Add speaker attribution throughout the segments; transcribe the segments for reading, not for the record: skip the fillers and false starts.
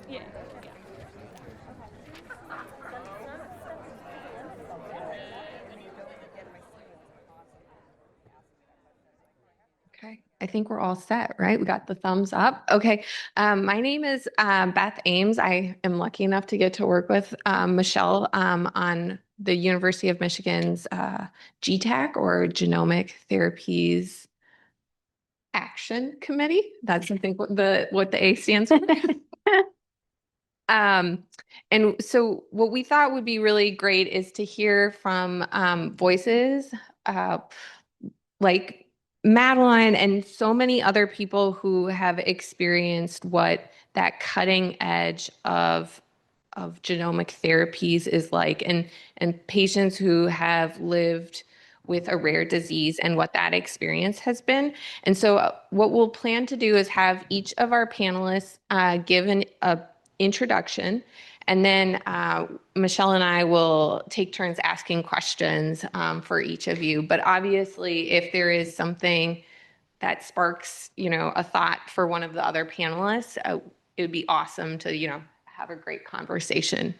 Speaker 1: Yeah.
Speaker 2: Okay, I think we're all set, right? We got the thumbs up. Okay, my name is Beth Ames. I am lucky enough to get to work with Michelle on the University of Michigan's GTAC, or Genomic Therapies Action Committee. That's, I think, what the A stands for. And so what we thought would be really great is to hear from voices like Madeleine and so many other people who have experienced what that cutting edge of genomic therapies is like, and patients who have lived with a rare disease and what that experience has been. And so what we'll plan to do is have each of our panelists give an introduction, and then Michelle and I will take turns asking questions for each of you. But obviously, if there is something that sparks, a thought for one of the other panelists, it would be awesome to, have a great conversation.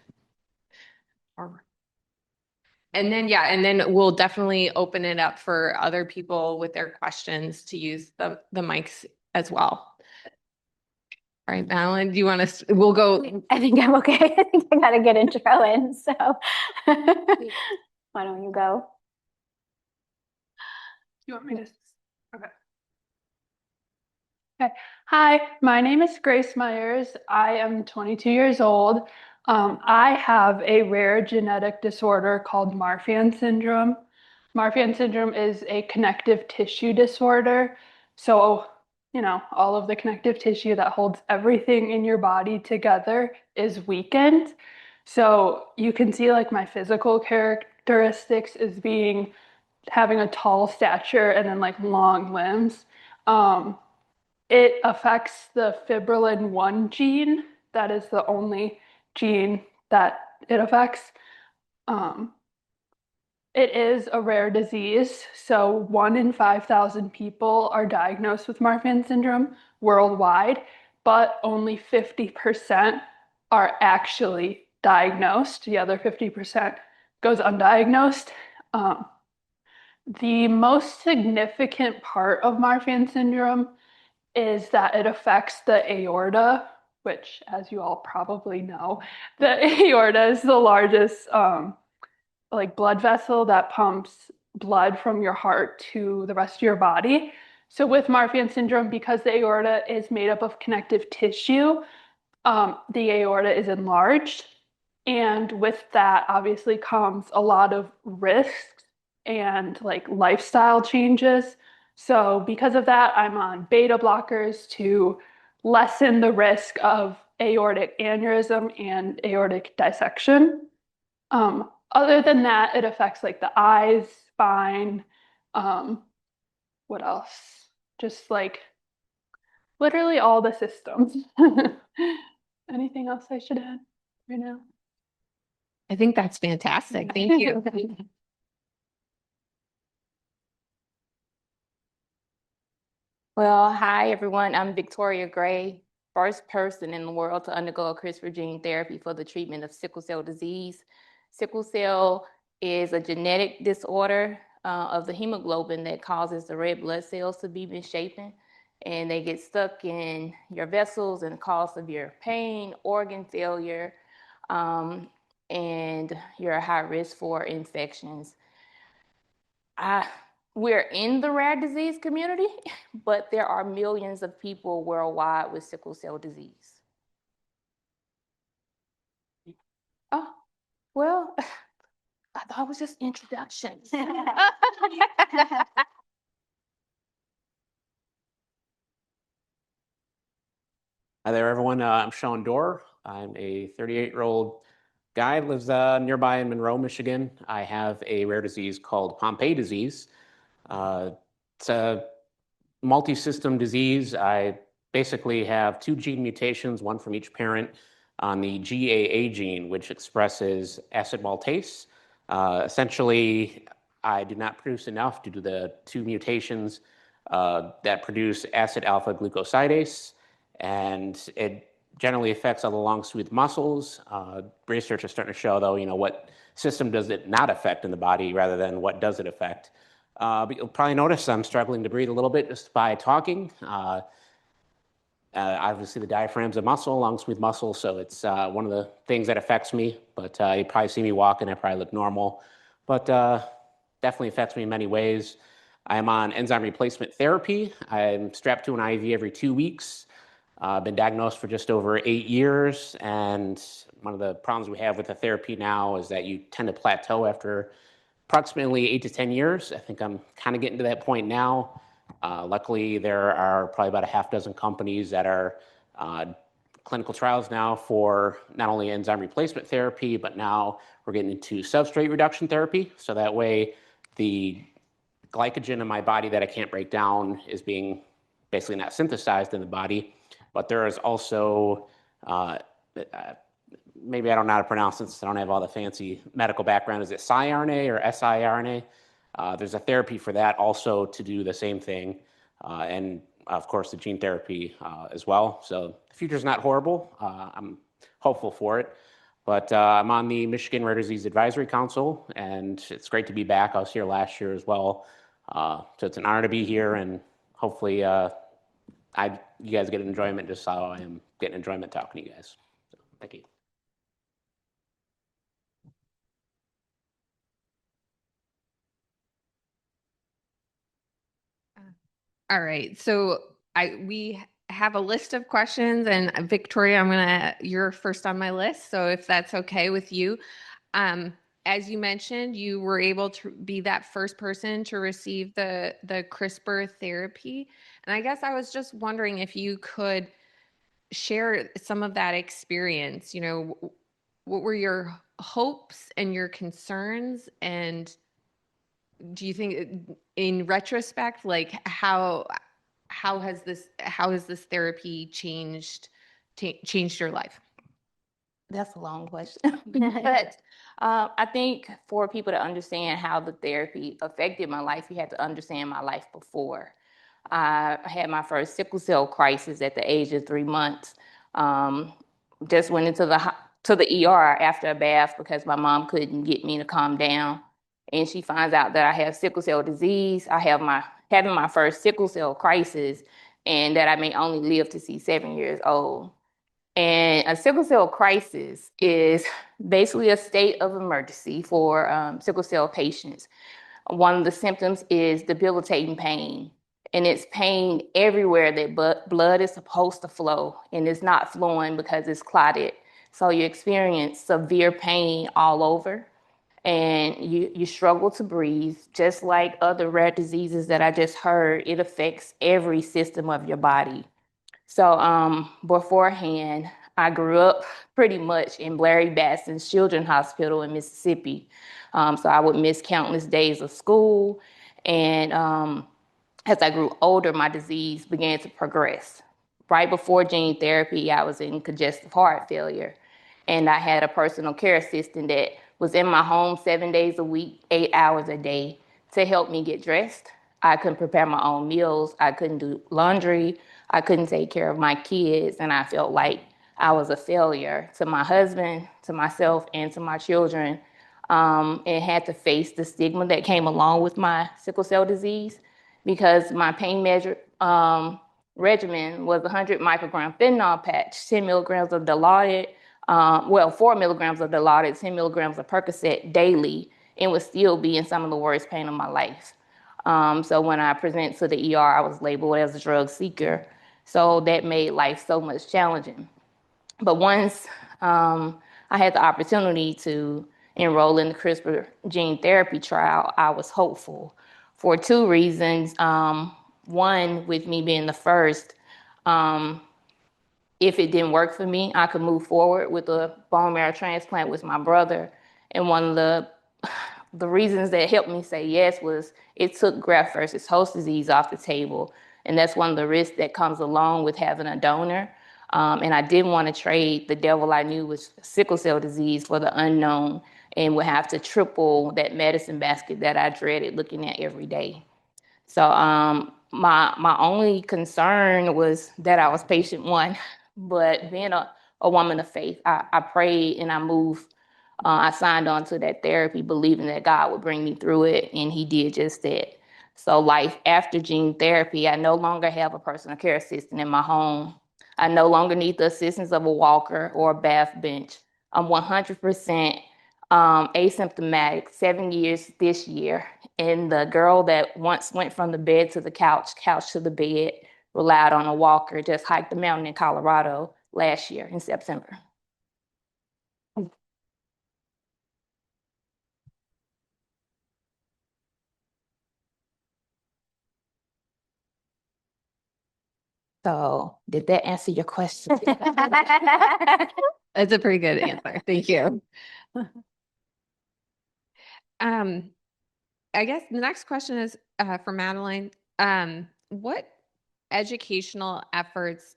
Speaker 2: And then we'll definitely open it up for other people with their questions to use the mics as well. All right, Madeleine, do you want to, we'll go.
Speaker 3: I think I'm okay. I think I got a good intro in, so why don't you go?
Speaker 1: You want me to? Okay. Okay. Hi, my name is Grace Meyers. I am 22 years old. I have a rare genetic disorder called Marfan syndrome. Marfan syndrome is a connective tissue disorder. So, all of the connective tissue that holds everything in your body together is weakened. So you can see like my physical characteristics as having a tall stature and then like long limbs. It affects the fibrillin 1 gene. That is the only gene that it affects. It is a rare disease, so 1 in 5,000 people are diagnosed with Marfan syndrome worldwide, but only 50% are actually diagnosed. The other 50% goes undiagnosed. The most significant part of Marfan syndrome is that it affects the aorta, which, as you all probably know, the aorta is the largest blood vessel that pumps blood from your heart to the rest of your body. So with Marfan syndrome, because the aorta is made up of connective tissue, the aorta is enlarged. And with that, obviously, comes a lot of risks and like lifestyle changes. So because of that, I'm on beta blockers to lessen the risk of aortic aneurysm and aortic dissection. Other than that, it affects like the eyes, spine, what else? Just like literally all the systems. Anything else I should add right now?
Speaker 2: I think that's fantastic. Thank you.
Speaker 4: Well, hi, everyone. I'm Victoria Gray, first person in the world to undergo a CRISPR gene therapy for the treatment of sickle cell disease. Sickle cell is a genetic disorder of the hemoglobin that causes the red blood cells to be misshapen, and they get stuck in your vessels and cause severe pain, organ failure, and you're at high risk for infections. We're in the rare disease community, but there are millions of people worldwide with sickle cell disease. Oh, well, I thought it was just introductions.
Speaker 5: Hi there, everyone. I'm Sean Doerr. I'm a 38-year-old guy, lives nearby in Monroe, Michigan. I have a rare disease called Pompe disease. It's a multi-system disease. I basically have 2 gene mutations, one from each parent, on the GAA gene, which expresses acid maltase. Essentially, I do not produce enough due to the 2 mutations that produce acid alpha glucosidase, and generally affects all the long, smooth muscles. Research is starting to show, though, what system does it not affect in the body rather than what does it affect. But you'll probably notice I'm struggling to breathe a little bit just by talking. Obviously, the diaphragm's a muscle, long, smooth muscle, so it's one of the things that affects me. But you probably see me walking, I probably look normal. But definitely affects me in many ways. I'm on enzyme replacement therapy. I'm strapped to an IV every 2 weeks. I've been diagnosed for just over 8 years, and one of the problems we have with the therapy now is that you tend to plateau after approximately 8 to 10 years. I think I'm kind of getting to that point now. Luckily, there are probably about a half dozen companies that are clinical trials now for not only enzyme replacement therapy, but now we're getting into substrate reduction therapy. So that way, the glycogen in my body that I can't break down is being basically not synthesized in the body. But there is also, maybe I don't know how to pronounce it since I don't have all the fancy medical background. Is it siRNA or siRNA? There's a therapy for that also to do the same thing. And of course, the gene therapy as well. So the future's not horrible. I'm hopeful for it. But I'm on the Michigan Rare Disease Advisory Council, and it's great to be back. I was here last year as well. So it's an honor to be here, and hopefully you guys get enjoyment just how I am getting enjoyment talking to you guys. So, thank you.
Speaker 2: All right, so we have a list of questions, and Victoria, you're first on my list, so if that's okay with you. As you mentioned, you were able to be that first person to receive the CRISPR therapy, and I guess I was just wondering if you could share some of that experience. What were your hopes and your concerns, and do you think, in retrospect, like how has this therapy changed your life?
Speaker 4: That's a long question. But I think for people to understand how the therapy affected my life, you had to understand my life before. I had my first sickle cell crisis at the age of 3 months. Just went into the ER after a bath because my mom couldn't get me to calm down. And she finds out that I have sickle cell disease. I have having my first sickle cell crisis, and that I may only live to see 7 years old. And a sickle cell crisis is basically a state of emergency for sickle cell patients. One of the symptoms is debilitating pain, and it's pain everywhere that blood is supposed to flow, and it's not flowing because it's clotted. So you experience severe pain all over, and you struggle to breathe. Just like other rare diseases that I just heard, it affects every system of your body. So beforehand, I grew up pretty much in Larry Batson's Children's Hospital in Mississippi. So I would miss countless days of school. And as I grew older, my disease began to progress. Right before gene therapy, I was in congestive heart failure. And I had a personal care assistant that was in my home 7 days a week, 8 hours a day, to help me get dressed. I couldn't prepare my own meals. I couldn't do laundry. I couldn't take care of my kids. And I felt like I was a failure to my husband, to myself, and to my children. And had to face the stigma that came along with my sickle cell disease, because my pain measure regimen was 100 microgram fentanyl patch, 10 milligrams of Dilaudid, 4 milligrams of Dilaudid, 10 milligrams of Percocet daily, and would still be in some of the worst pain of my life. So when I presented to the ER, I was labeled as a drug seeker. So that made life so much challenging. But once I had the opportunity to enroll in the CRISPR gene therapy trial, I was hopeful for 2 reasons. One, with me being the first, if it didn't work for me, I could move forward with a bone marrow transplant with my brother. And one of the reasons that helped me say yes was it took graft versus host disease off the table. And that's one of the risks that comes along with having a donor. And I didn't want to trade the devil I knew was sickle cell disease for the unknown, and would have to triple that medicine basket that I dreaded looking at every day. So my only concern was that I was patient 1, But being a woman of faith, I prayed and I moved. I signed on to that therapy, believing that God would bring me through it, and he did just that. So life after gene therapy, I no longer have a personal care assistant in my home. I no longer need the assistance of a walker or a bath bench. I'm 100% asymptomatic, 7 years this year. And the girl that once went from the bed to the couch, couch to the bed, relied on a walker, just hiked the mountain in Colorado last year in September. So did that answer your question?
Speaker 2: That's a pretty good answer. Thank you. I guess the next question is for Madeleine. What educational efforts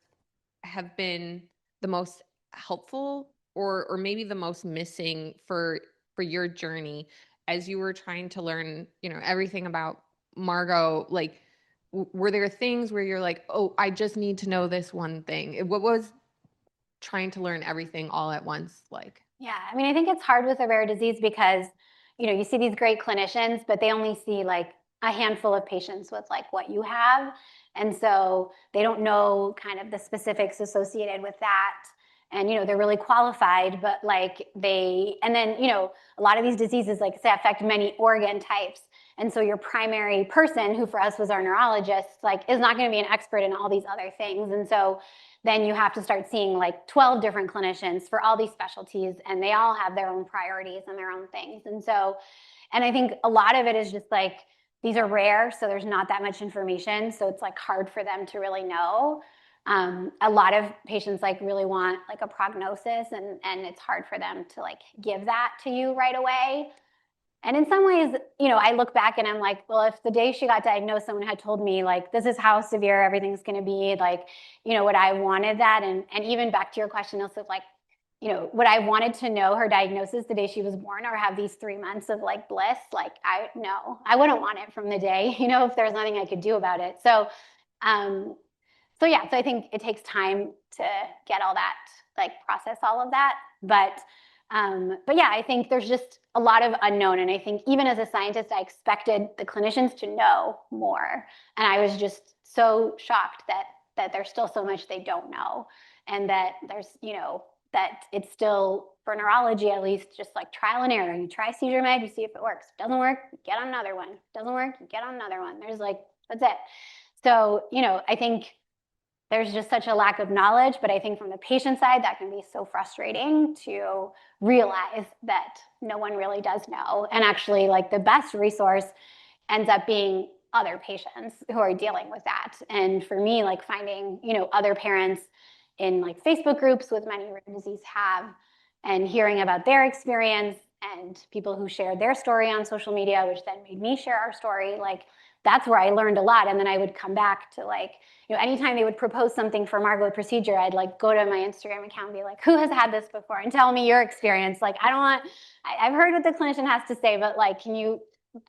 Speaker 2: have been the most helpful or maybe the most missing for your journey as you were trying to learn, everything about Margot? Like, were there things where you're like, oh, I just need to know this one thing? What was trying to learn everything all at once like?
Speaker 3: Yeah, I mean, I think it's hard with a rare disease because, you see these great clinicians, but they only see like a handful of patients with like what you have. And so they don't know kind of the specifics associated with that. And, they're really qualified, but like and then, a lot of these diseases, like say, affect many organ types. And so your primary person, who for us was our neurologist, like is not going to be an expert in all these other things. And so then you have to start seeing like 12 different clinicians for all these specialties, and they all have their own priorities and their own things. And I think a lot of it is just like, these are rare, so there's not that much information. So it's like hard for them to really know. A lot of patients like really want like a prognosis, and it's hard for them to like give that to you right away. And in some ways, I look back and I'm like, well, if the day she got diagnosed, someone had told me like, this is how severe everything's going to be, like, would I wanted that? And even back to your question, also like, would I wanted to know her diagnosis the day she was born, or have these 3 months of like bliss? Like, no, I wouldn't want it from the day, if there's nothing I could do about it. So yeah, so I think it takes time to get all that, like process all of that. But yeah, I think there's just a lot of unknown. And I think even as a scientist, I expected the clinicians to know more. And I was just so shocked that there's still so much they don't know. And that there's, that it's still, for neurology at least, just like trial and error. You try seizure med, you see if it works. Doesn't work, you get on another one. Doesn't work, you get on another one. There's like, that's it. So, I think there's just such a lack of knowledge, but I think from the patient side, that can be so frustrating to realize that no one really does know. And actually, like, the best resource ends up being other patients who are dealing with that. And for me, like finding, other parents in like Facebook groups with many rare disease have, and hearing about their experience, and people who shared their story on social media, which then made me share our story, like, that's where I learned a lot. And then I would come back to like, anytime they would propose something for Margot procedure, I'd like go to my Instagram account and be like, who has had this before? And tell me your experience. Like, I've heard what the clinician has to say, but like, can you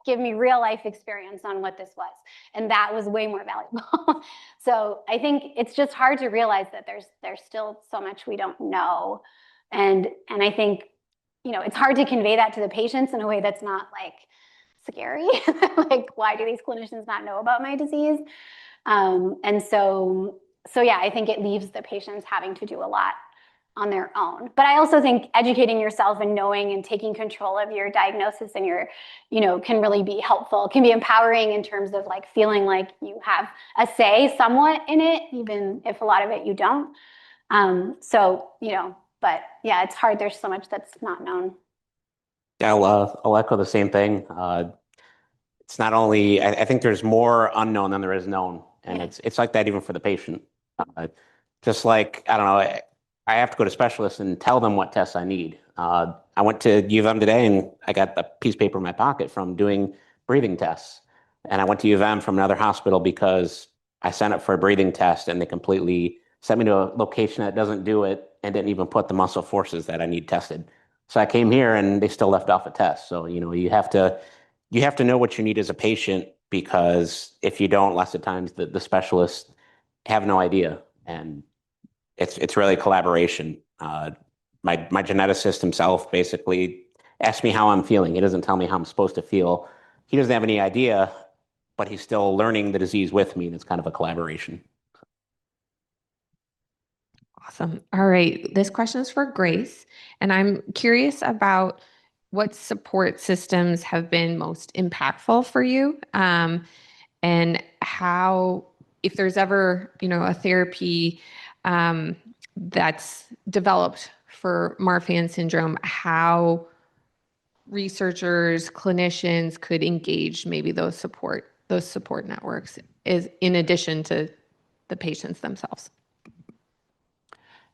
Speaker 3: give me real life experience on what this was? And that was way more valuable. So I think it's just hard to realize that there's still so much we don't know. And I think, it's hard to convey that to the patients in a way that's not like scary. Like, why do these clinicians not know about my disease? And so yeah, I think it leaves the patients having to do a lot on their own. But I also think educating yourself and knowing and taking control of your diagnosis and your, can really be helpful, can be empowering in terms of like feeling like you have a say somewhat in it, even if a lot of it you don't. But yeah, it's hard. There's so much that's not known.
Speaker 5: Yeah, I'll echo the same thing. It's not only, I think there's more unknown than there is known. And
Speaker 3: Yeah.
Speaker 5: it's like that even for the patient. Just like, I don't know, I have to go to specialists and tell them what tests I need. I went to U of M today and I got a piece of paper in my pocket from doing breathing tests. And I went to U of M from another hospital because I signed up for a breathing test and they completely sent me to a location that doesn't do it and didn't even put the muscle forces that I need tested. So I came here and they still left off a test. So, you have to know what you need as a patient, because if you don't, lots of times the specialists have no idea. And it's really collaboration. My geneticist himself basically asks me how I'm feeling. He doesn't tell me how I'm supposed to feel. He doesn't have any idea, but he's still learning the disease with me, and it's kind of a collaboration.
Speaker 2: Awesome. All right. This question is for Grace, and I'm curious about what support systems have been most impactful for you, and how, if there's ever, a therapy that's developed for Marfan syndrome, how researchers, clinicians could engage maybe those support networks is in addition to the patients themselves.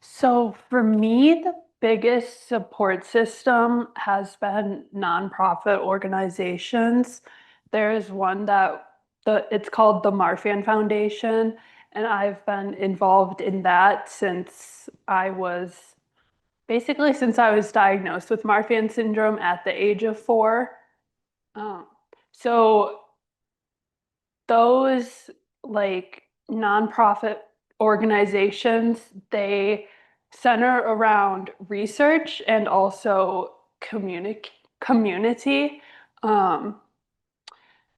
Speaker 1: So for me, the biggest support system has been nonprofit organizations. There's one it's called the Marfan Foundation, and I've been involved in that since I was diagnosed with Marfan syndrome at the age of 4. So those like nonprofit organizations, they center around research and also community.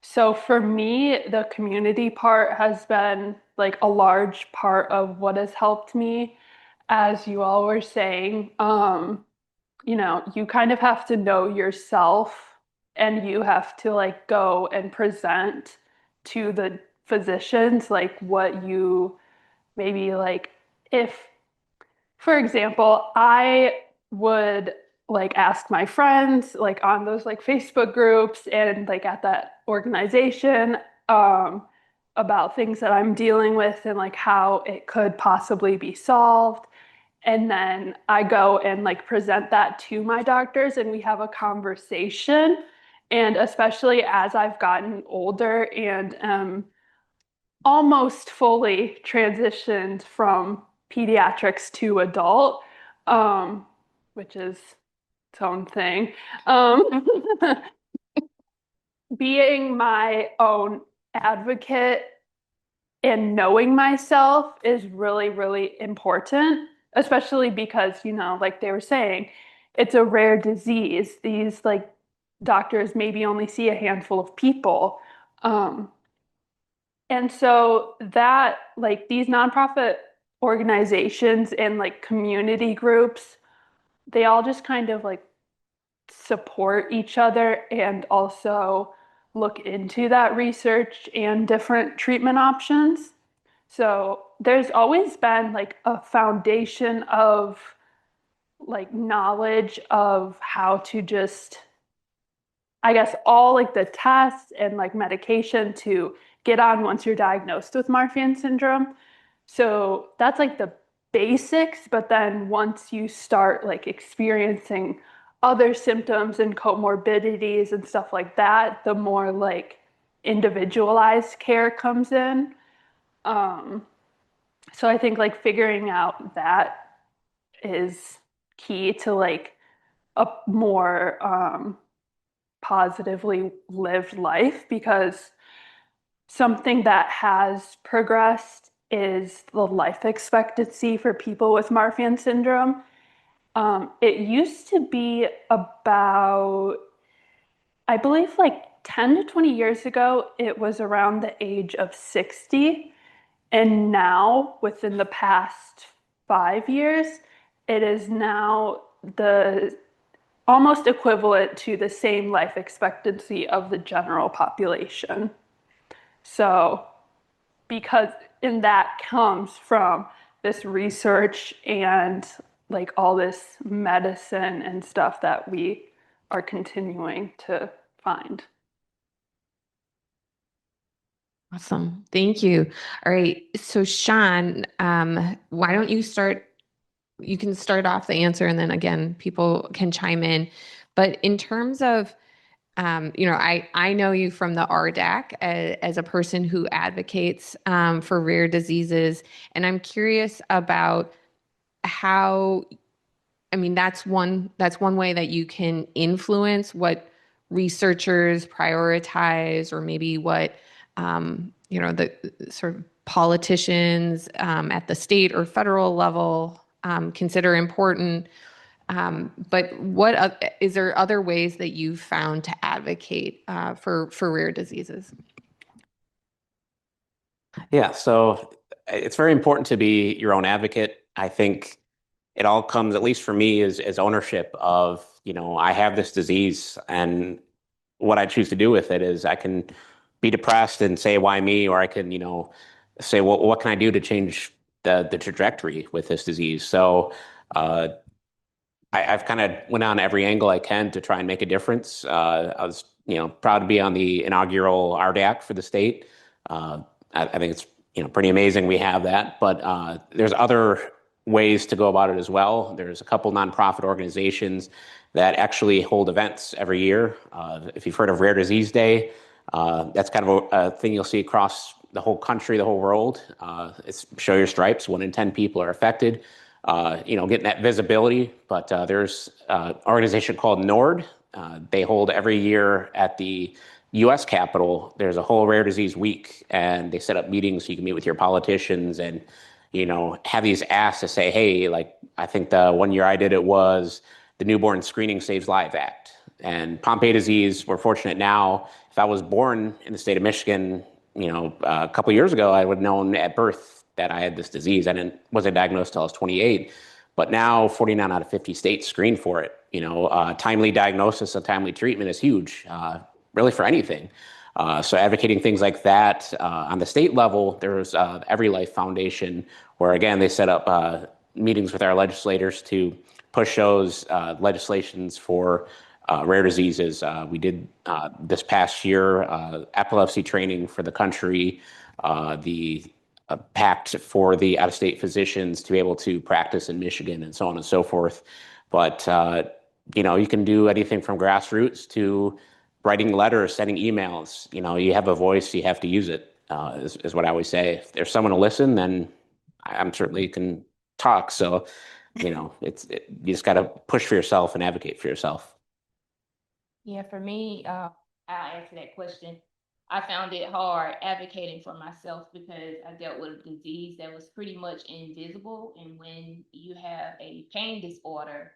Speaker 1: So for me, the community part has been like a large part of what has helped me. As you all were saying, you kind of have to know yourself, and you have to like go and present to the physicians like what you maybe like. If, for example, I would like ask my friends like on those like Facebook groups and like at that organization, about things that I'm dealing with and like how it could possibly be solved. And then I go and like present that to my doctors and we have a conversation. And especially as I've gotten older and almost fully transitioned from pediatrics to adult, which is its own thing. Being my own advocate and knowing myself is really, really important, especially because, like they were saying, it's a rare disease. These like doctors maybe only see a handful of people. And so that like these nonprofit organizations and like community groups, they all just kind of like support each other and also look into that research and different treatment options. So there's always been like a foundation of like knowledge of how to just, I guess, all like the tests and like medication to get on once you're diagnosed with Marfan syndrome. So that's like the basics, but then once you start like experiencing other symptoms and comorbidities and stuff like that, the more like individualized care comes in. So I think like figuring out that is key to like a more positively lived life, because something that has progressed is the life expectancy for people with Marfan syndrome. It used to be about, I believe, like 10 to 20 years ago, it was around the age of 60. And now, within the past 5 years, it is now the almost equivalent to the same life expectancy of the general population. So, and that comes from this research and like all this medicine and stuff that we are continuing to find.
Speaker 2: Awesome. Thank you. All right. So Sean, why don't you start? You can start off the answer and then again, people can chime in. But in terms of, I know you from the RDAC as a person who advocates for rare diseases. And I'm curious about how, that's one way that you can influence what researchers prioritize, or maybe what, the sort of politicians at the state or federal level consider important. But is there other ways that you've found to advocate for rare diseases?
Speaker 5: Yeah, so it's very important to be your own advocate. I think it all comes, at least for me, as ownership of, I have this disease, and what I choose to do with it is I can be depressed and say, why me? Or I can, say, well, what can I do to change the trajectory with this disease? So I've kind of went on every angle I can to try and make a difference. I was, proud to be on the inaugural RDAC for the state. I think it's, pretty amazing we have that, but there's other ways to go about it as well. There's a couple nonprofit organizations that actually hold events every year. If you've heard of Rare Disease Day, that's kind of a thing you'll see across the whole country, the whole world. It's Show Your Stripes. 1 in 10 people are affected. Getting that visibility. But there's an organization called NORD. They hold every year at the U.S. Capitol. There's a whole rare disease week, and they set up meetings so you can meet with your politicians and, have these asks to say, hey, like, I think the one year I did it was the Newborn Screening Saves Lives Act. And Pompe disease, we're fortunate now. If I was born in the state of Michigan, a couple of years ago, I would have known at birth that I had this disease. I wasn't diagnosed till I was 28. But now 49 out of 50 states screen for it. Timely diagnosis and timely treatment is huge, really for anything. So advocating things like that. On the state level, there's Every Life Foundation, where again, they set up meetings with our legislators to push those legislations for rare diseases. We did this past year epilepsy training for the country, the pact for the out-of-state physicians to be able to practice in Michigan, and so on and so forth. But you can do anything from grassroots to writing letters, sending emails. You have a voice, you have to use it, is what I always say. If there's someone to listen, then I'm certainly can talk. So, you just got to push for yourself and advocate for yourself.
Speaker 4: Yeah, for me, I'll answer that question. I found it hard advocating for myself because I dealt with a disease that was pretty much invisible. And when you have a pain disorder,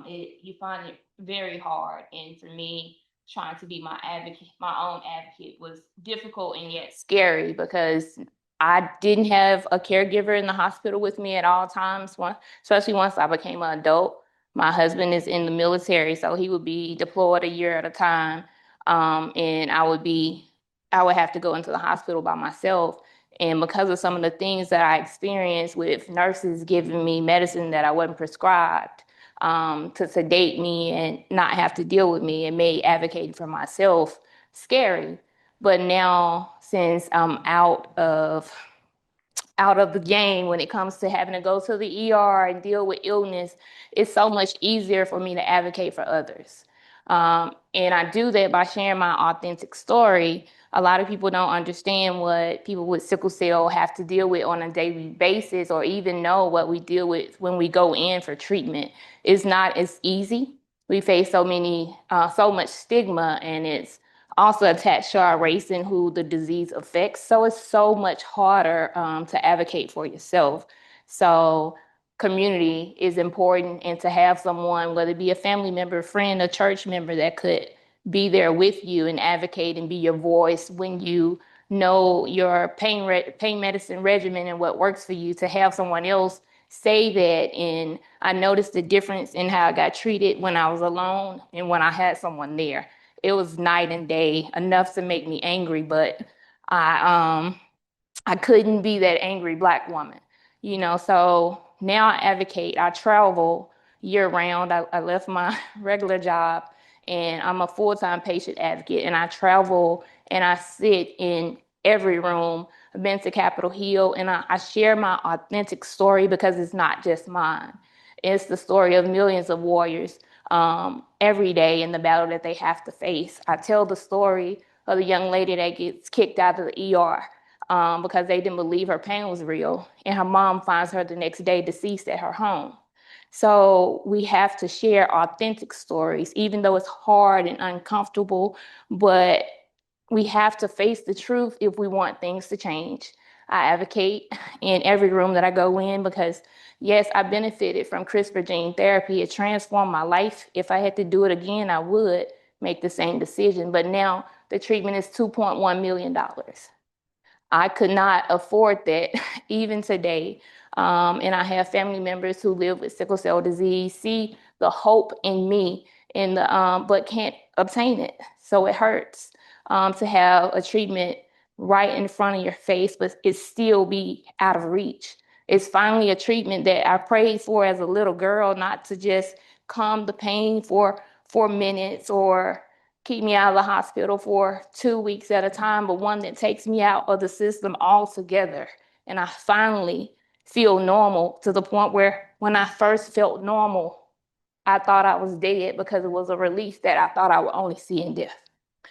Speaker 4: you find it very hard. And for me, trying to be my own advocate was difficult and yet scary because I didn't have a caregiver in the hospital with me at all times, especially once I became an adult. My husband is in the military, so he would be deployed a year at a time. And I would have to go into the hospital by myself. And because of some of the things that I experienced with nurses giving me medicine that I wasn't prescribed to sedate me and not have to deal with me, it made advocating for myself scary. But now, since I'm out of the game when it comes to having to go to the ER and deal with illness, it's so much easier for me to advocate for others. And I do that by sharing my authentic story. A lot of people don't understand what people with sickle cell have to deal with on a daily basis, or even know what we deal with when we go in for treatment. It's not as easy. We face so much stigma, and it's also attached to our race and who the disease affects. So it's so much harder to advocate for yourself. So community is important, and to have someone, whether it be a family member, a friend, a church member, that could be there with you and advocate and be your voice when you know your pain medicine regimen and what works for you, to have someone else say that. And I noticed the difference in how I got treated when I was alone and when I had someone there. It was night and day, enough to make me angry, but I couldn't be that angry Black woman, so now I advocate. I travel year round. I left my regular job, and I'm a full-time patient advocate, and I travel and I sit in every room. I've been to Capitol Hill, and I share my authentic story because it's not just mine. It's the story of millions of warriors every day in the battle that they have to face. I tell the story of the young lady that gets kicked out of the ER because they didn't believe her pain was real, and her mom finds her the next day deceased at her home. So we have to share authentic stories, even though it's hard and uncomfortable, but we have to face the truth if we want things to change. I advocate in every room that I go in because, yes, I benefited from CRISPR gene therapy. It transformed my life. If I had to do it again, I would make the same decision. But now the treatment is $2.1 million. I could not afford that even today. And I have family members who live with sickle cell disease, see the hope in me but can't obtain it. So it hurts to have a treatment right in front of your face, but it still be out of reach. It's finally a treatment that I prayed for as a little girl, not to just calm the pain for 4 minutes or keep me out of the hospital for 2 weeks at a time, but one that takes me out of the system altogether. And I finally feel normal to the point where when I first felt normal, I thought I was dead because it was a relief that I thought I would only see in death.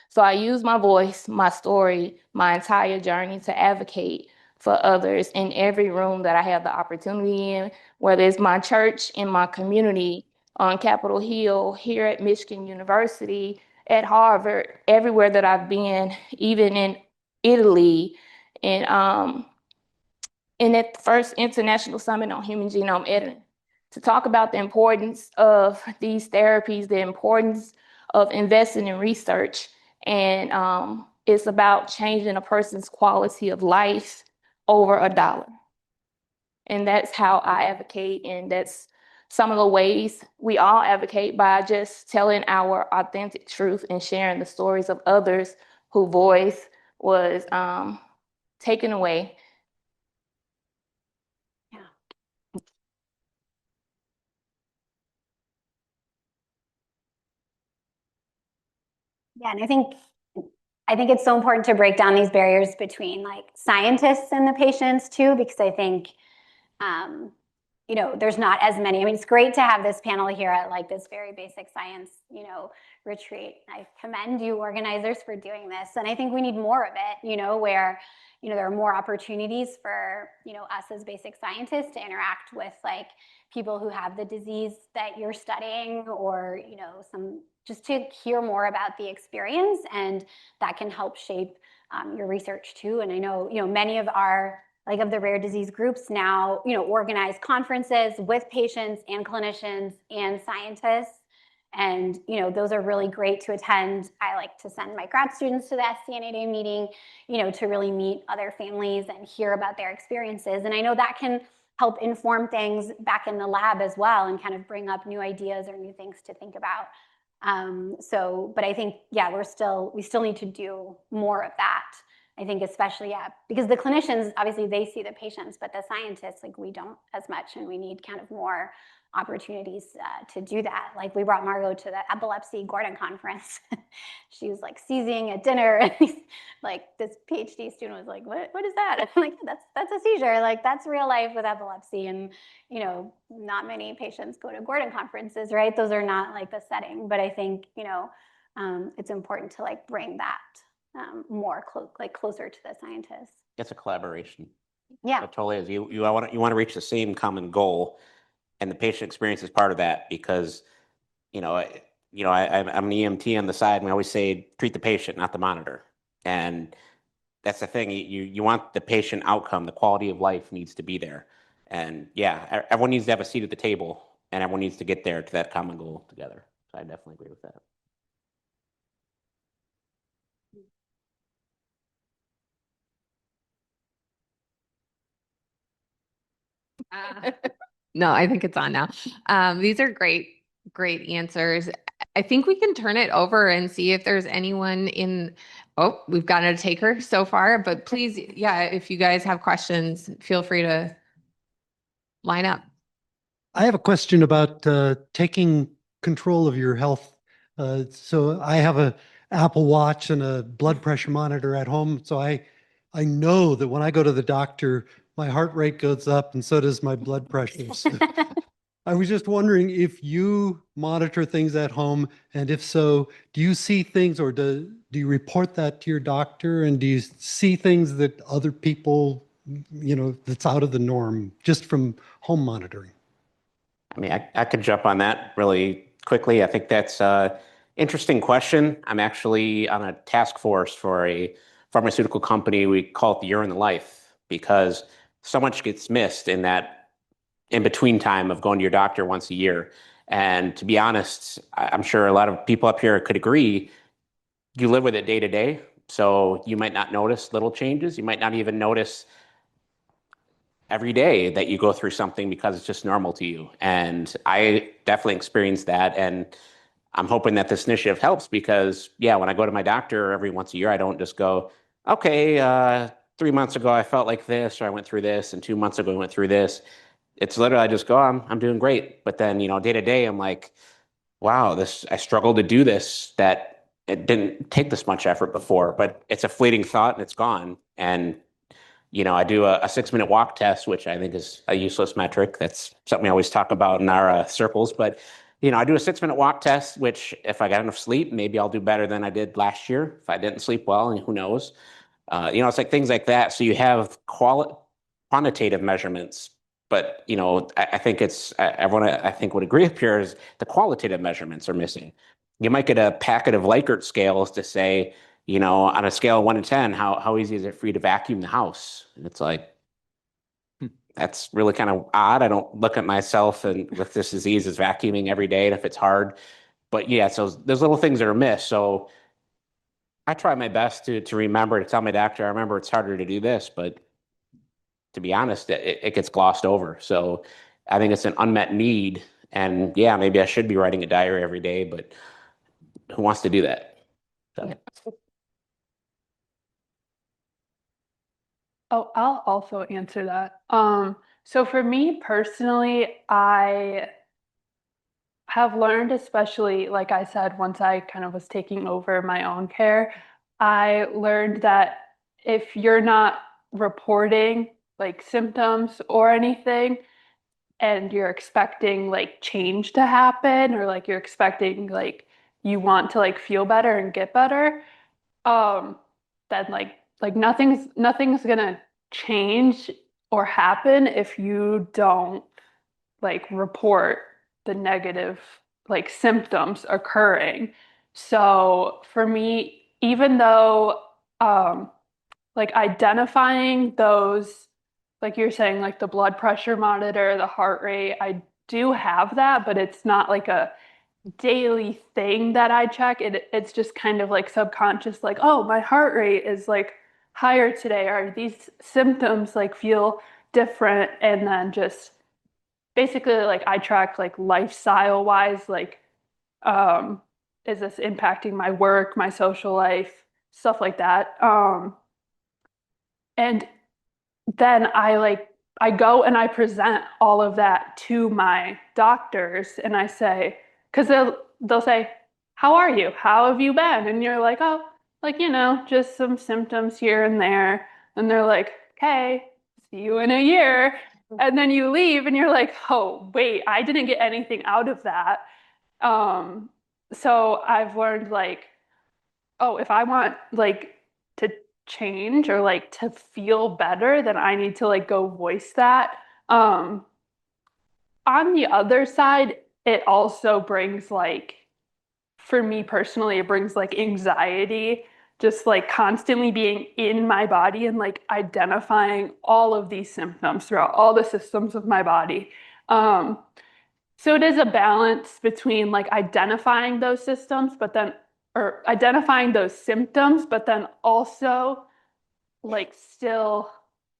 Speaker 4: So I use my voice, my story, my entire journey to advocate for others in every room that I have the opportunity in, whether it's my church, in my community, on Capitol Hill, here at Michigan University, at Harvard, everywhere that I've been, even in Italy, and at the first International Summit on Human Genome Editing, to talk about the importance of these therapies, the importance of investing in research. And it's about changing a person's quality of life over $1. And that's how I advocate. And that's some of the ways we all advocate, by just telling our authentic truth and sharing the stories of others whose voice was taken away.
Speaker 3: Yeah, and I think it's so important to break down these barriers between like scientists and the patients too, because I think you know, there's not as many. I mean, it's great to have this panel here at like this very basic science, you know, retreat. I commend you organizers for doing this. And I think we need more of it, you know, where, you know, there are more opportunities for, you know, us as basic scientists to interact with like people who have the disease that you're studying, or, you know, just to hear more about the experience, and that can help shape your research too. And I know, you know, many of our of the rare disease groups now, you know, organize conferences with patients and clinicians and scientists. And, you know, those are really great to attend. I like to send my grad students to the SCNA Day meeting, you know, to really meet other families and hear about their experiences. And I know that can help inform things back in the lab as well, and kind of bring up new ideas or new things to think about. But I think, yeah, we still need to do more of that. I think especially, yeah, because the clinicians, obviously they see the patients, but the scientists, like we don't as much, and we need kind of more opportunities to do that. Like we brought Margot to the epilepsy Gordon conference. She was like seizing at dinner, and like this PhD student was like, what is that? I'm like, that's a seizure. Like that's real life with epilepsy. And, you know, not many patients go to Gordon conferences, right? Those are not like the setting, but I think, you know, it's important to like bring that more closer to the scientists.
Speaker 5: It's a collaboration.
Speaker 3: Yeah,
Speaker 5: It totally is. You want to reach the same common goal, and the patient experience is part of that, because I'm an EMT on the side, and we always say treat the patient, not the monitor. And that's the thing. You want the patient outcome, the quality of life needs to be there. And yeah, everyone needs to have a seat at the table, and everyone needs to get there to that common goal together. So I definitely agree with that.
Speaker 2: No, I think it's on now. These are great answers. I think we can turn it over and see if there's anyone oh, we've gotten a taker so far, but please, yeah, if you guys have questions, feel free to line up.
Speaker 6: I have a question about taking control of your health. So I have a Apple Watch and a blood pressure monitor at home. So I know that when I go to the doctor, my heart rate goes up and so does my blood pressure. So I was just wondering if you monitor things at home, and if so, do you see things, or do you report that to your doctor? And do you see things that other people, you know, that's out of the norm just from home monitoring?
Speaker 5: I mean, I could jump on that really quickly. I think that's an interesting question. I'm actually on a task force for a pharmaceutical company. We call it the Urine the Life. because so much gets missed in that in between time of going to your doctor once a year. And to be honest, I'm sure a lot of people up here could agree, you live with it day to day. So you might not notice little changes. You might not even notice every day that you go through something because it's just normal to you. And I definitely experienced that. And I'm hoping that this initiative helps because, yeah, when I go to my doctor every once a year, I don't just go, okay, 3 months ago I felt like this, or I went through this, and 2 months ago I went through this. It's literally I just go, I'm doing great. But then, day to day, I'm like, wow, I struggled to do this, that it didn't take this much effort before, but it's a fleeting thought and it's gone. And I do a 6-minute walk test, which I think is a useless metric. That's something I always talk about in our circles. But, I do a 6-minute walk test, which if I got enough sleep, maybe I'll do better than I did last year. If I didn't sleep well, and who knows? It's like things like that. So you have quantitative measurements, but, I think everyone I think would agree up here is the qualitative measurements are missing. You might get a packet of Likert scales to say, on a scale of 1 to 10, how easy is it for you to vacuum the house? And it's like, that's really kind of odd. I don't look at myself and with this disease as vacuuming every day, and if it's hard. But yeah, so there's little things that are missed. So I try my best to remember to tell my doctor, I remember it's harder to do this, but to be honest, it gets glossed over. So I think it's an unmet need. And yeah, maybe I should be writing a diary every day, but who wants to do that? So.
Speaker 4: Yeah.
Speaker 1: Oh, I'll also answer that. So for me personally, I have learned, especially like I said, once I kind of was taking over my own care, I learned that if you're not reporting like symptoms or anything, and you're expecting like change to happen, or like you're expecting like you want to like feel better and get better, um, then like nothing's gonna change or happen if you don't like report the negative like symptoms occurring. So for me, even though like identifying those, like you're saying, like the blood pressure monitor, the heart rate, I do have that, but it's not like a daily thing that I check. It's just kind of like subconscious, like, oh, my heart rate is like higher today, or these symptoms like feel different. And then just basically like I track like lifestyle wise, like, um, is this impacting my work, my social life, stuff like that. And then I go and I present all of that to my doctors and I say, because they'll say, how are you? How have you been? And you're like, oh, like, just some symptoms here and there. And they're like, okay, see you in a year. And then you leave and you're like, oh, wait, I didn't get anything out of that. Um, so I've learned like, oh, if I want like to change or like to feel better, then I need to like go voice that. Um, on the other side, it also brings like, for me personally, it brings like anxiety, just like constantly being in my body and like identifying all of these symptoms throughout all the systems of my body. Um, so it is a balance between like identifying those systems, but then, or identifying those symptoms, but then also like still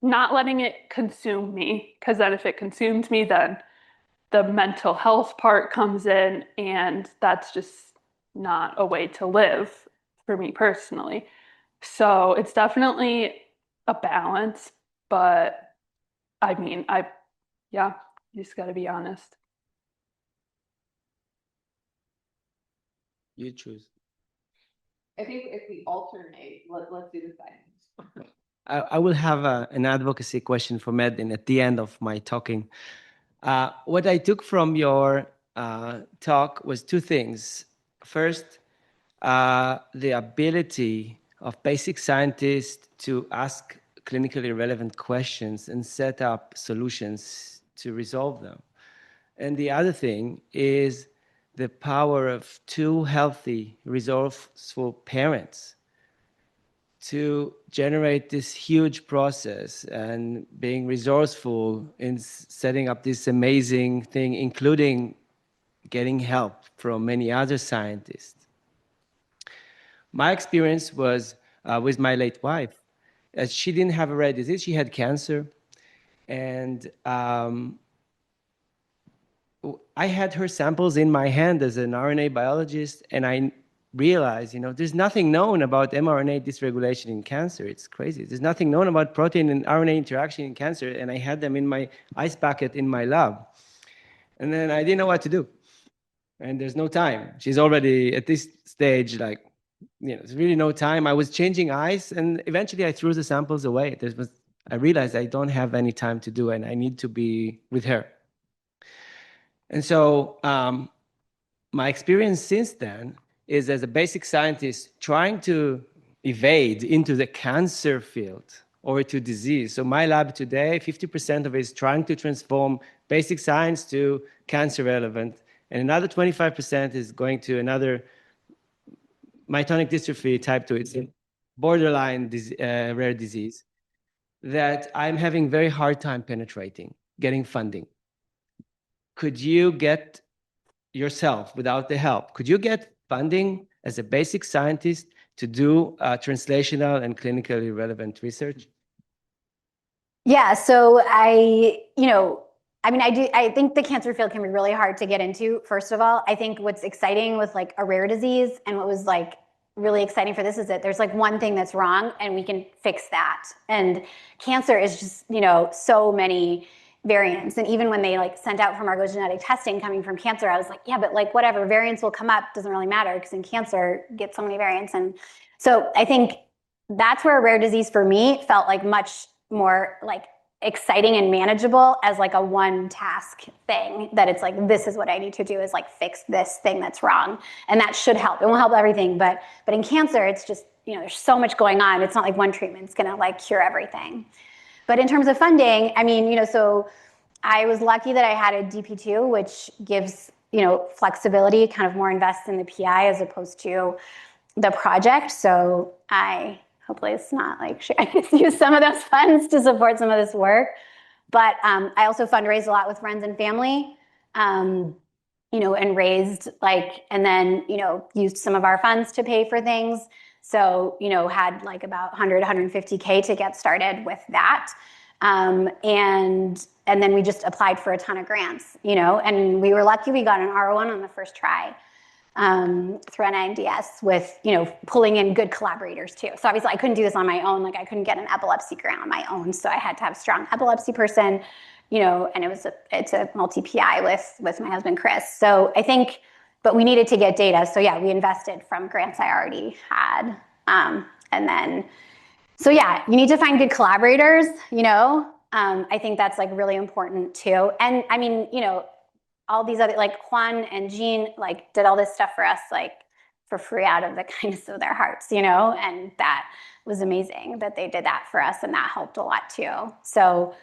Speaker 1: not letting it consume me. Because then if it consumes me, then the mental health part comes in, and that's just not a way to live for me personally. So it's definitely a balance, but I mean, yeah, you just got to be honest.
Speaker 7: You choose.
Speaker 2: I think if we alternate, let's do the science.
Speaker 7: I will have an advocacy question for Madeleine at the end of my talking. What I took from your talk was two things. First, the ability of basic scientists to ask clinically relevant questions and set up solutions to resolve them. And the other thing is the power of two healthy, resourceful parents to generate this huge process and being resourceful in setting up this amazing thing, including getting help from many other scientists. My experience was with my late wife. As she didn't have a rare disease, she had cancer. And I had her samples in my hand as an RNA biologist, and I realized, there's nothing known about mRNA dysregulation in cancer. It's crazy. There's nothing known about protein and RNA interaction in cancer, and I had them in my ice bucket in my lab. And then I didn't know what to do. And there's no time. She's already at this stage, like, there's really no time. I was changing ice, and eventually I threw the samples away. I realized I don't have any time to do, and I need to be with her. And so my experience since then is as a basic scientist trying to evade into the cancer field or to disease. So my lab today, 50% of it is trying to transform basic science to cancer relevant, and another 25% is going to another myotonic dystrophy type 2. It's a borderline rare disease that I'm having very hard time penetrating, getting funding. Could you get yourself, without the help, could you get funding as a basic scientist to do translational and clinically relevant research?
Speaker 3: Yeah, so I think the cancer field can be really hard to get into. First of all, I think what's exciting with like a rare disease, and what was like really exciting for this, is that there's like one thing that's wrong and we can fix that. And cancer is just, so many variants. And even when they like sent out from our genetic testing coming from cancer, I was like, yeah, but like whatever, variants will come up, doesn't really matter, because in cancer you get so many variants. And so I think that's where a rare disease for me felt like much more like exciting and manageable as like a one task thing, that it's like, this is what I need to do, is like fix this thing that's wrong. And that should help. It won't help everything, but in cancer, it's just, there's so much going on. It's not like one treatment's gonna like cure everything. But in terms of funding, so I was lucky that I had a DP2, which gives, flexibility, kind of more invest in the PI as opposed to the project. So hopefully it's not like, I just use some of those funds to support some of this work. But I also fundraised a lot with friends and family, and raised and then, used some of our funds to pay for things. So, had like about 150K to get started with that. And then we just applied for a ton of grants, and we were lucky we got an R1 on the first try. Through NINDS with, pulling in good collaborators too. So obviously I couldn't do this on my own. Like I couldn't get an epilepsy grant on my own. So I had to have a strong epilepsy person, and it's a multi-PI with my husband, Chris. So I think, but we needed to get data. So yeah, we invested from grants I already had. And then, so yeah, you need to find good collaborators, I think that's like really important too. And all these other, like Juan and Jean, like did all this stuff for us, like for free out of the kindness of their hearts, and that was amazing that they did that for us, and that helped a lot too. So,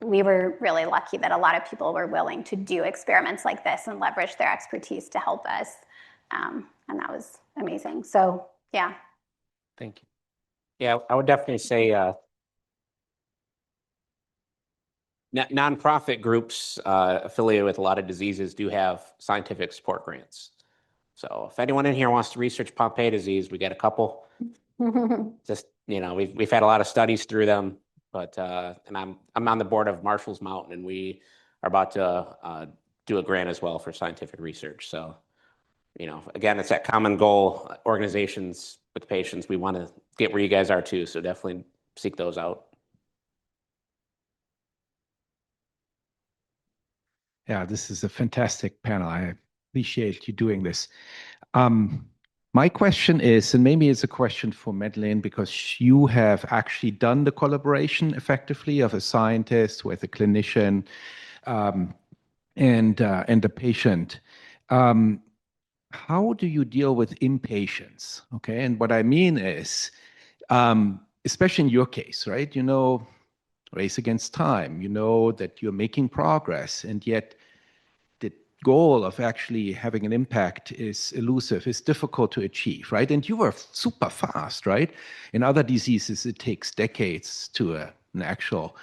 Speaker 3: we were really lucky that a lot of people were willing to do experiments like this and leverage their expertise to help us. And that was amazing. So, yeah.
Speaker 7: Thank you.
Speaker 5: Yeah, I would definitely say nonprofit groups affiliated with a lot of diseases do have scientific support grants. So if anyone in here wants to research Pompe disease, we get a couple. Just, we've had a lot of studies through them, but and I'm on the board of Marshall's Mountain, and we are about to do a grant as well for scientific research. So, again, it's that common goal, organizations with patients. We want to get where you guys are too, so definitely seek those out.
Speaker 8: Yeah, this is a fantastic panel. I appreciate you doing this. My question is, and maybe it's a question for Madeleine, because you have actually done the collaboration effectively of a scientist with a clinician and a patient. How do you deal with impatience? Okay, and what I mean is, especially in your case, right? race against time. You know that you're making progress, and yet the goal of actually having an impact is elusive, is difficult to achieve, right? And you were super fast, right? In other diseases, it takes decades to an actual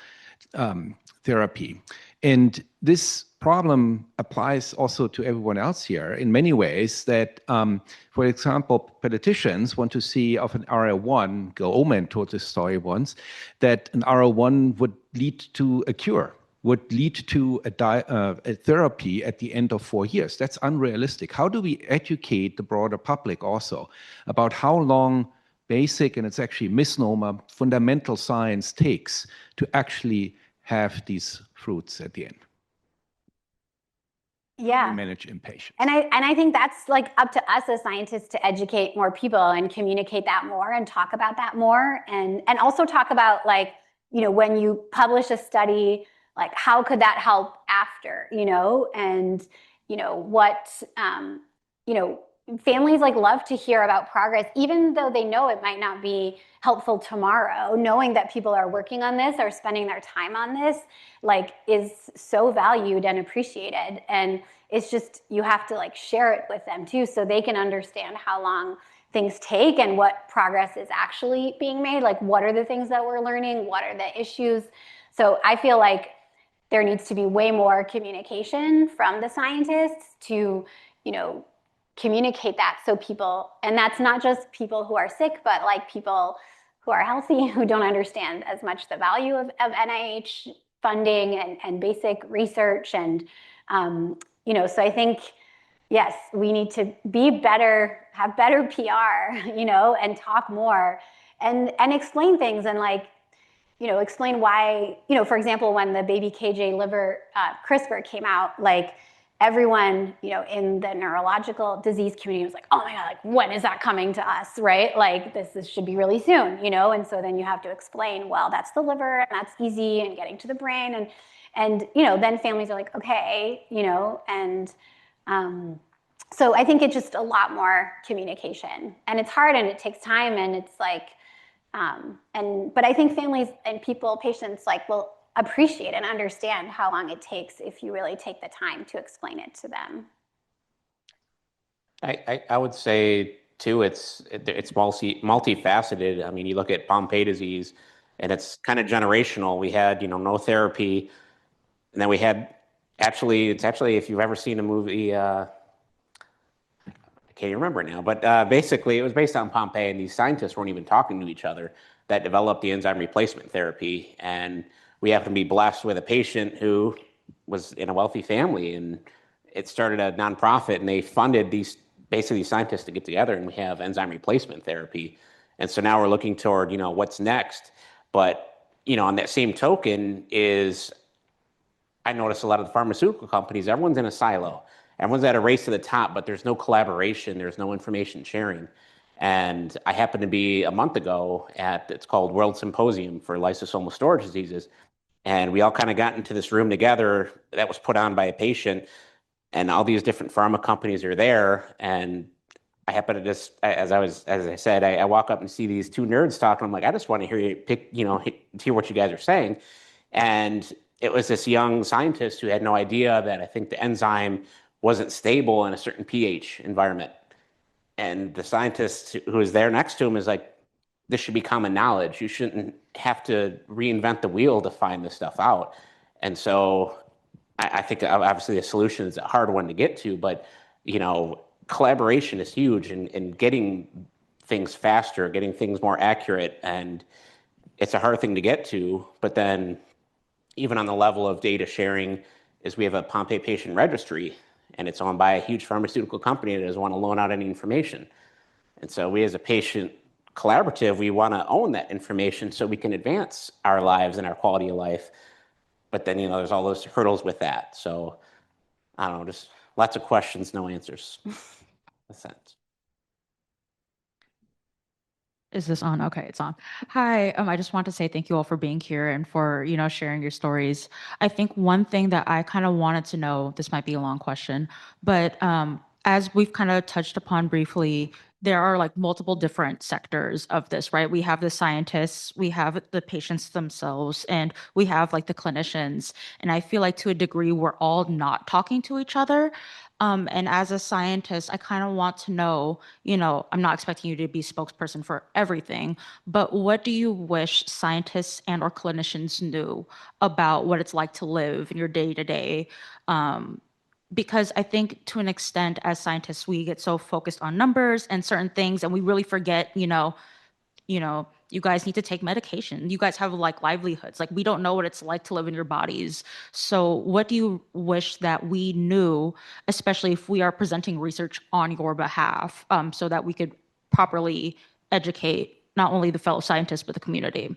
Speaker 8: therapy. And this problem applies also to everyone else here in many ways that, for example, politicians want to see of an RL1, Omen told this story once, that an RL1 would lead to a cure, would lead to a therapy at the end of 4 years. That's unrealistic. How do we educate the broader public also about how long basic, and it's actually a misnomer, fundamental science takes to actually have these fruits at the end?
Speaker 3: Yeah.
Speaker 8: Manage impatience.
Speaker 3: And I think that's like up to us as scientists to educate more people and communicate that more and talk about that more, and also talk about, like, you know, when you publish a study, like how could that help after, you know, and you know what, you know, families like love to hear about progress, even though they know it might not be helpful tomorrow. Knowing that people are working on this or spending their time on this, like, is so valued and appreciated. And it's just, you have to like share it with them too, so they can understand how long things take and what progress is actually being made. Like, what are the things that we're learning? What are the issues? So I feel like there needs to be way more communication from the scientists to, you know, communicate that, so people, and that's not just people who are sick, but like people who are healthy, who don't understand as much the value of NIH funding and basic research. And, you know, so I think, yes, we need to be better, have better PR, you know, and talk more and explain things, and like, you know, explain why, you know, for example, when the baby KJ liver CRISPR came out, like, everyone, you know, in the neurological disease community was like, oh my God, like, when is that coming to us, right? Like, this should be really soon, you know? And so then you have to explain, well, that's the liver, and that's easy, and getting to the brain. And you know, then families are like, okay, you know, and so I think it's just a lot more communication. And it's hard, and it takes time, and it's like, but I think families and people, patients, like, will appreciate and understand how long it takes if you really take the time to explain it to them.
Speaker 5: I would say too, it's multifaceted. I mean, you look at Pompe disease, and it's kind of generational. We had, you know, no therapy, and then we had it's actually if you've ever seen a movie, I can't even remember it now, but basically it was based on Pompe, and these scientists weren't even talking to each other that developed the enzyme replacement therapy. And we happened to be blessed with a patient who was in a wealthy family, and it started a nonprofit, and they funded these scientists to get together, and we have enzyme replacement therapy. And so now we're looking toward, you know, what's next. But, you know, on that same token is, I notice a lot of the pharmaceutical companies, everyone's in a silo. Everyone's at a race to the top, but there's no collaboration, there's no information sharing. And I happened to be a month ago at, it's called RNA Symposium for lysosomal storage diseases. And we all kind of got into this room together that was put on by a patient, and all these different pharma companies are there. And I happen to just, as I said, I walk up and see these two nerds talking. I'm like, I just want to hear hear what you guys are saying. And it was this young scientist who had no idea that I think the enzyme wasn't stable in a certain pH environment. And the scientist who was there next to him is like, this should be common knowledge. You shouldn't have to reinvent the wheel to find this stuff out. And so I think obviously the solution is a hard one to get to, but, you know, collaboration is huge in getting things faster, getting things more accurate. And it's a hard thing to get to, but then even on the level of data sharing is we have a Pompe patient registry, and it's owned by a huge pharmaceutical company that doesn't want to loan out any information. And so we as a patient collaborative, we want to own that information so we can advance our lives and our quality of life. But then, you know, there's all those hurdles with that. So I don't know, just lots of questions, no answers.
Speaker 9: Is this on? Okay, it's on. Hi, I just want to say thank you all for being here and for, you know, sharing your stories. I think one thing that I kind of wanted to know, this might be a long question, but as we've kind of touched upon briefly, there are like multiple different sectors of this, right? We have the scientists, we have the patients themselves, and we have like the clinicians. And I feel like to a degree, we're all not talking to each other. And as a scientist, I kind of want to know, I'm not expecting you to be spokesperson for everything, but what do you wish scientists and or clinicians knew about what it's like to live in your day to day? Because I think to an extent, as scientists, we get so focused on numbers and certain things, and we really forget, you guys need to take medication. You guys have like livelihoods. Like we don't know what it's like to live in your bodies. So what do you wish that we knew, especially if we are presenting research on your behalf, so that we could properly educate not only the fellow scientists, but the community?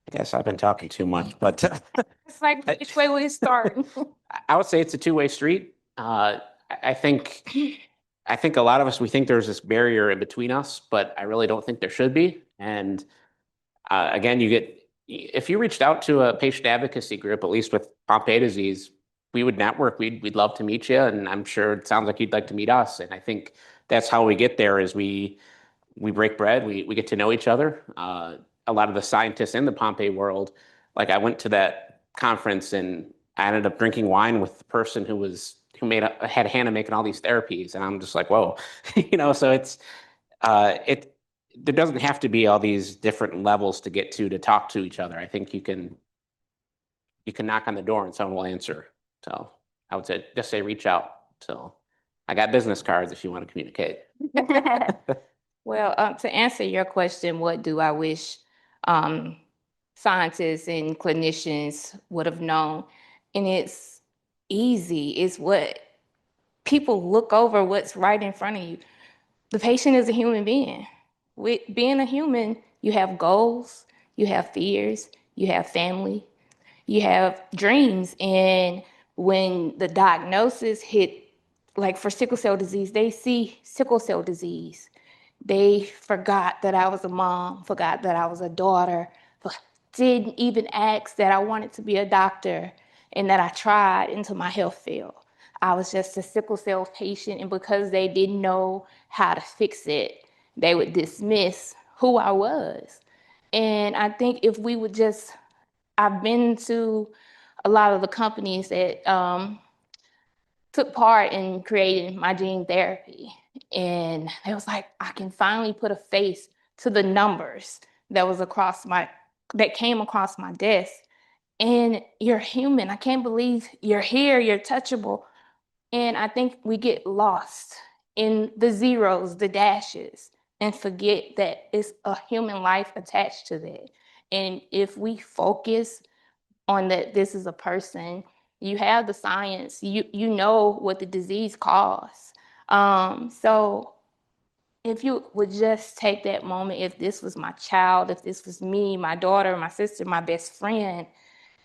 Speaker 5: I guess I've been talking too much, but
Speaker 4: It's like, which way will it start?
Speaker 5: I would say it's a two-way street. I think a lot of us, we think there's this barrier in between us, but I really don't think there should be. And again, if you reached out to a patient advocacy group, at least with Pompe disease, we would network. We'd love to meet you, and I'm sure it sounds like you'd like to meet us. And I think that's how we get there is we break bread, we get to know each other. A lot of the scientists in the Pompe world, like I went to that conference and I ended up drinking wine with the person who had Hannah making all these therapies, and I'm just like, whoa, So there doesn't have to be all these different levels to get to talk to each other. I think you can knock on the door and someone will answer. So I would just say reach out. So I got business cards if you want to communicate.
Speaker 4: Well, to answer your question, what do I wish scientists and clinicians would have known? And it's easy. It's what people look over what's right in front of you. The patient is a human being. With being a human, you have goals, you have fears, you have family, you have dreams. And when the diagnosis hit, like for sickle cell disease, they see sickle cell disease. They forgot that I was a mom, forgot that I was a daughter, didn't even ask that I wanted to be a doctor and that I tried until my health failed. I was just a sickle cell patient, and because they didn't know how to fix it, they would dismiss who I was. And I think if we would I've been to a lot of the companies that took part in creating my gene therapy. And it was like, I can finally put a face to the numbers that came across my desk. And you're human. I can't believe you're here, you're touchable. And I think we get lost in the zeros, the dashes, and forget that it's a human life attached to that. And if we focus on that this is a person, you have the science, you know what the disease caused. So if you would just take that moment, if this was my child, if this was me, my daughter, my sister, my best friend,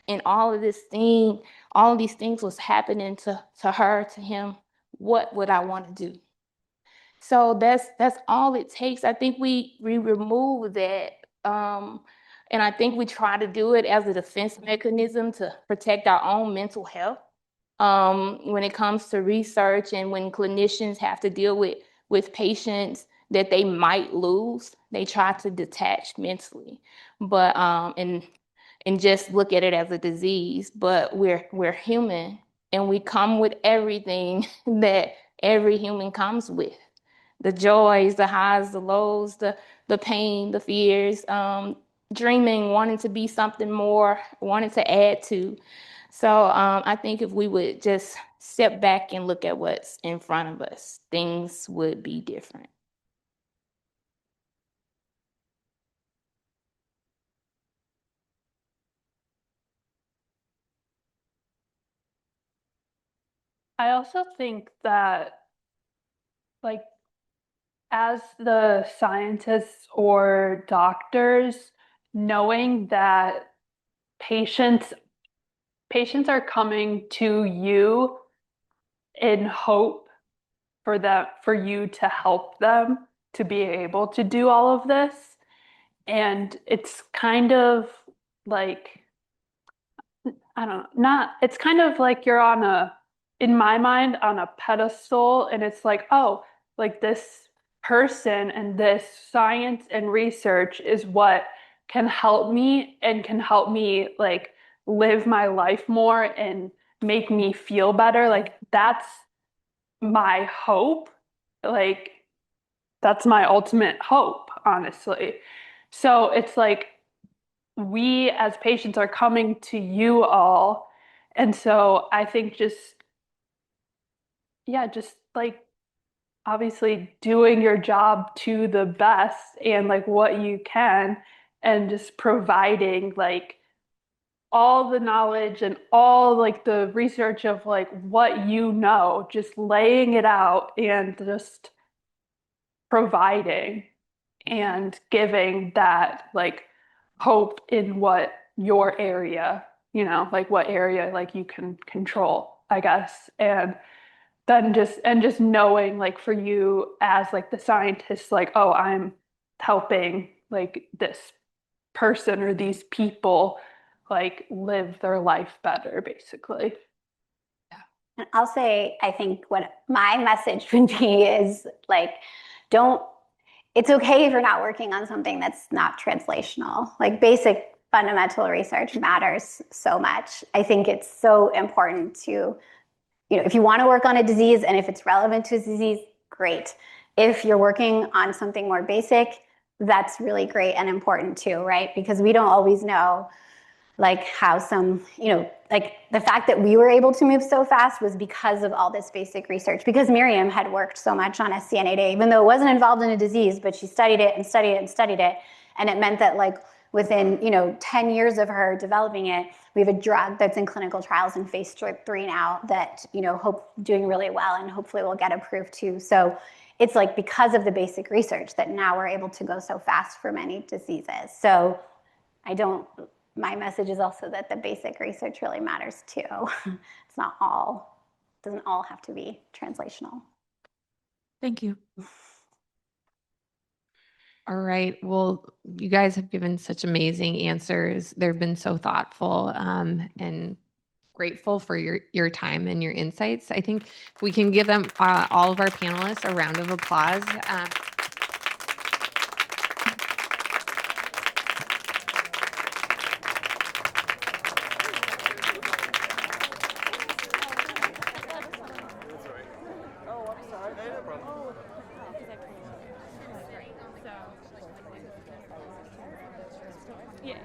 Speaker 4: and all of these things was happening to her, to him, what would I want to do? So that's all it takes. I think we remove that. And I think we try to do it as a defense mechanism to protect our own mental health. When it comes to research and when clinicians have to deal with patients that they might lose, they try to detach mentally, but and just look at it as a disease. But we're human, and we come with everything that every human comes with: the joys, the highs, the lows, the pain, the fears, dreaming, wanting to be something more, wanting to add to. So I think if we would just step back and look at what's in front of us, things would be different.
Speaker 1: I also think that, like, as the scientists or doctors, knowing that patients are coming to you in hope for you to help them to be able to do all of this. And it's kind of like, I don't know, it's kind of like you're on in my mind on a pedestal, and it's like, oh, like this person and this science and research is what can help me and can help me like live my life more and make me feel better. Like that's my hope. Like that's my ultimate hope, honestly. So it's like we as patients are coming to you all. And so I think just, yeah, just like obviously doing your job to the best and like what you can, and just providing like all the knowledge and all like the research of like what you know, just laying it out and just providing and giving that like hope in what your area, like what area like you can control, I guess. And then just knowing like for you as like the scientist, like, oh, I'm helping like this person or these people like live their life better, basically.
Speaker 3: And I'll say, I think what my message would be is like, it's okay if you're not working on something that's not translational. Like basic fundamental research matters so much. I think it's so important to, if you want to work on a disease and if it's relevant to a disease, great. If you're working on something more basic, that's really great and important too, right? Because we don't always know like how like the fact that we were able to move so fast was because of all this basic research, because Miriam had worked so much on SCN8A, even though it wasn't involved in a disease, but she studied it and studied it and studied it. And it meant that like within, 10 years of her developing it, we have a drug that's in clinical trials in phase 3 now that, doing really well and hopefully will get approved too. So it's like because of the basic research that now we're able to go so fast for many diseases. So my message is also that the basic research really matters too. It's not doesn't all have to be translational.
Speaker 9: Thank you.
Speaker 2: All right. Well, you guys have given such amazing answers. They've been so thoughtful, and grateful for your time and your insights. I think if we can give them all of our panelists a round of applause.
Speaker 4: Yeah.